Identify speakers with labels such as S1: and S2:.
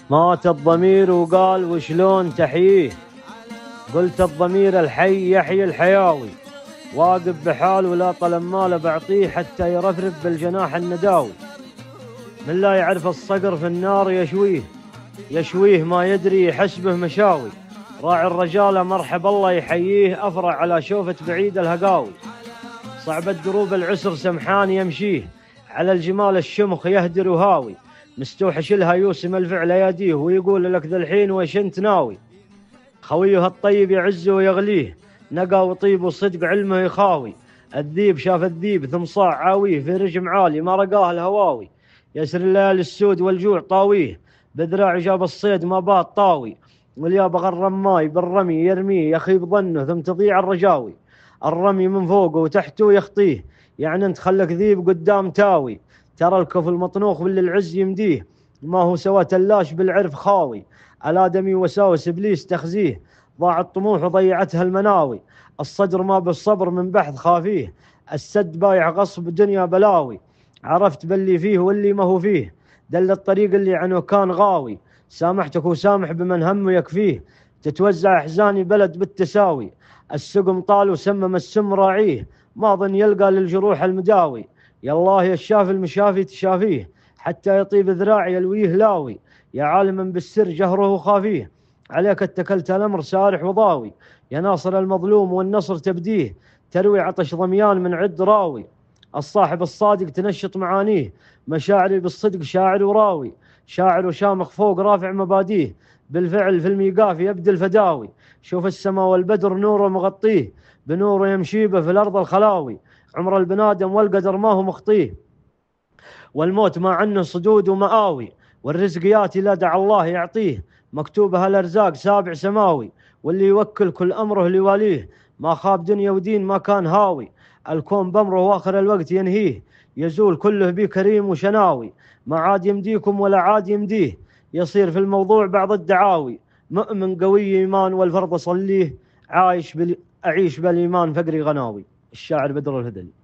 S1: مات الضمير وقال وشلون تحييه، قلت الضمير الحي يحيي الحياوي، واقف بحال ولا طلب ماله بعطيه حتى يرفرف بالجناح النداوي. من لا يعرف الصقر في النار يشويه ما يدري يحسبه مشاوي. راعي الرجالة مرحب الله يحييه، أفرع على شوفة بعيد الهقاوي. صعب الدروب العسر سمحان يمشيه، على الجمال الشمخ يهدر وهاوي. مستوحش لها يوسم الفعل يديه، ويقول لك ذا الحين وش انت ناوي. خويه الطيب يعزه ويغليه، نقى وطيب وصدق علمه يخاوي. الذيب شاف الذيب ثم صاع عاويه، في رجم عالي ما رقاه الهواوي. يسر الليالي السود والجوع طاويه، بذراع جاب الصيد ما بات طاوي. واليابغ الرماي بالرمي يرميه، يخيب ظنه ثم تضيع الرجاوي. الرمي من فوقه وتحته يخطيه، يعني انت خلك ذيب قدام تاوي. ترى الكف المطنوخ باللي العز يمديه، ما هو سوى تلاش بالعرف خاوي. الآدمي وساوس إبليس تخزيه، ضاع الطموح وضيعتها المناوي. الصدر ما بالصبر من بحث خافيه، السد بايع غصب دنيا بلاوي. عرفت باللي فيه واللي ما هو فيه، دل الطريق اللي عنه كان غاوي. سامحتك وسامح بمن هم يكفيه، تتوزع أحزاني بلد بالتساوي. السقم طال وسمم السم راعيه، ما ظن يلقى للجروح المداوي. يا الله يا الشافي المشافي تشافيه، حتى يطيب ذراعي يلويه لاوي. يا عالما بالسر جهره خافيه، عليك اتكلت الأمر سارح وضاوي. يا ناصر المظلوم والنصر تبديه، تروي عطش ضميان من عد راوي. الصاحب الصادق تنشط معانيه، مشاعري بالصدق شاعر وراوي. شاعر وشامخ فوق رافع مباديه، بالفعل في الميقاف يبدي الفداوي. شوف السماء والبدر نوره مغطيه، بنوره يمشي به في الأرض الخلاوي. عمر البنادم والقدر ما هو مخطيه، والموت ما عنه صدود ومآوي. والرزق ياتي لا دع الله يعطيه، مكتوبها الأرزاق سابع سماوي. واللي يوكل كل أمره لواليه، ما خاب دنيا ودين ما كان هاوي. الكون بأمره واخر الوقت ينهيه، يزول كله بيه كريم وشناوي. ما عاد يمديكم ولا عاد يمديه، يصير في الموضوع بعض الدعاوي. مؤمن قوي إيمان والفرض صليه، أعيش بالإيمان فقري غناوي. الشاعر بدر الهذلي.